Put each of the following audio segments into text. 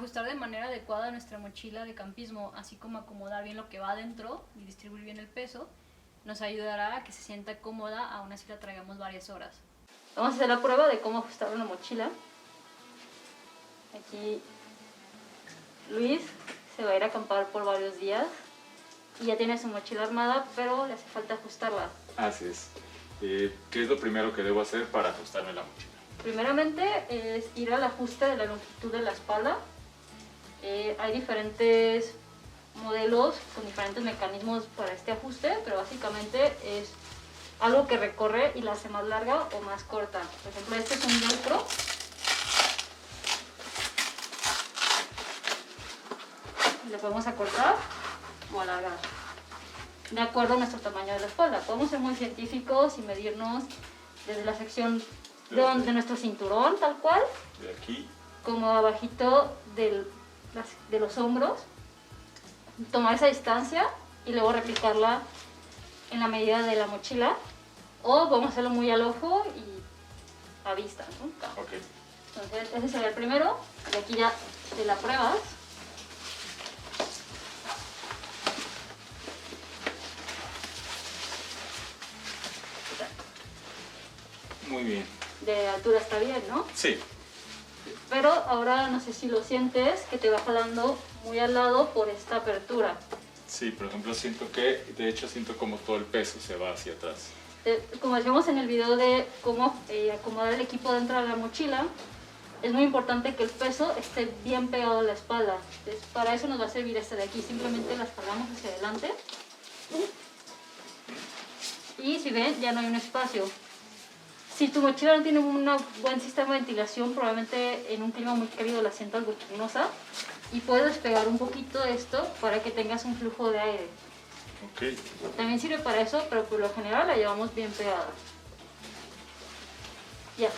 ajustar de manera adecuada nuestra mochila de campismo, así como acomodar bien lo que va adentro y distribuir bien el peso, nos ayudará a que se sienta cómoda, aún así la traigamos varias horas. Vamos a hacer la prueba de cómo ajustar una mochila. Aquí Luis se va a ir a acampar por varios días y ya tiene su mochila armada, pero le hace falta ajustarla. Así es. ¿Qué es lo primero que debo hacer para ajustarme la mochila? Primeramente es ir al ajuste de la longitud de la espalda. Hay diferentes modelos con diferentes mecanismos para este ajuste, pero básicamente es algo que recorre y la hace más larga o más corta. Por ejemplo, este es un velcro. Le podemos acortar o alargar, de acuerdo a nuestro tamaño de la espalda. Podemos ser muy científicos y medirnos desde la sección de nuestro cinturón, tal cual, De aquí. como abajito de los hombros, tomar esa distancia y luego replicarla en la medida de la mochila, o podemos hacerlo muy al ojo y a vista, ¿no? Ok. Entonces ese sería el primero, y aquí ya te la pruebas. Muy bien. De altura está bien, ¿no? Sí. Pero ahora no sé si lo sientes, que te va jalando muy al lado por esta apertura. Sí, por ejemplo, de hecho siento como todo el peso se va hacia atrás. Como decíamos en el video de cómo acomodar el equipo dentro de la mochila, es muy importante que el peso esté bien pegado a la espalda. Entonces, para eso nos va a servir este de aquí. Simplemente las jalamos hacia adelante. Y si ven, ya no hay un espacio. Si tu mochila no tiene un buen sistema de ventilación, probablemente en un clima muy cálido la sientas bochornosa. Y puedes despegar un poquito esto para que tengas un flujo de aire. Ok. También sirve para eso, pero por lo general la llevamos bien pegada. Ya.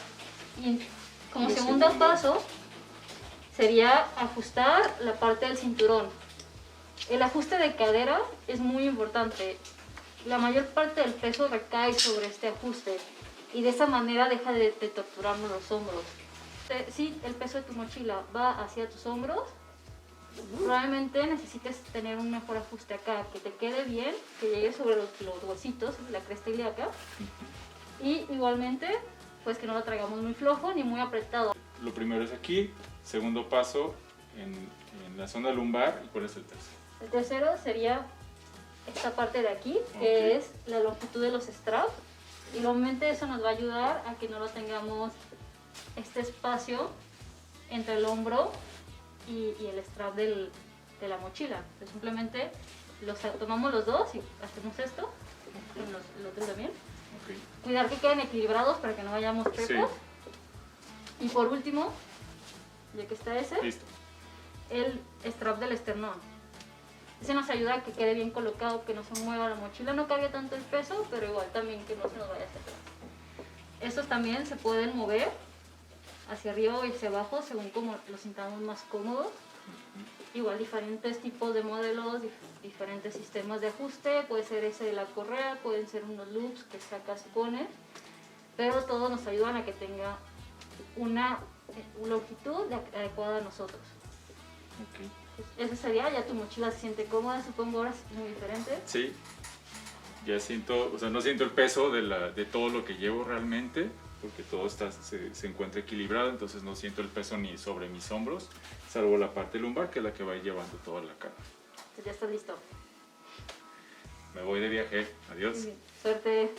Y como segundo paso sería ajustar la parte del cinturón. El ajuste de cadera es muy importante. La mayor parte del peso recae sobre este ajuste y de esa manera deja de torturarnos los hombros. Si el peso de tu mochila va hacia tus hombros, probablemente necesites tener un mejor ajuste acá, que te quede bien, que llegue sobre los huesitos, la cresta ilíaca, y igualmente pues que no lo traigamos muy flojo ni muy apretado. Lo primero es aquí, segundo paso en la zona lumbar, ¿y cuál es el tercero? El tercero sería esta parte de aquí, que es la longitud de los straps, y igualmente eso nos va a ayudar a que no lo tengamos este espacio entre el hombro y el strap de la mochila. Entonces simplemente tomamos los dos y hacemos esto, con el otro también. Okay. Cuidar que queden equilibrados para que no vayamos trepos. Sí. Y por último, ya que está ese, listo, el strap del esternón. Ese nos ayuda a que quede bien colocado, que no se mueva la mochila, no cargue tanto el peso, pero igual también que no se nos vaya hacia atrás. Estos también se pueden mover hacia arriba o hacia abajo según como los sintamos más cómodos. Igual diferentes tipos de modelos, diferentes sistemas de ajuste, puede ser ese de la correa, pueden ser unos loops que sacas y pones, pero todos nos ayudan a que tenga una longitud adecuada a nosotros. Okay. Ese sería, ya tu mochila se siente cómoda, supongo ahora es muy diferente. Sí, ya siento, o sea, no siento el peso de todo lo que llevo realmente, porque todo se encuentra equilibrado, entonces no siento el peso ni sobre mis hombros, salvo la parte lumbar, que es la que va a ir llevando toda la carga. Entonces ya estás listo. Me voy de viaje, adiós. Suerte.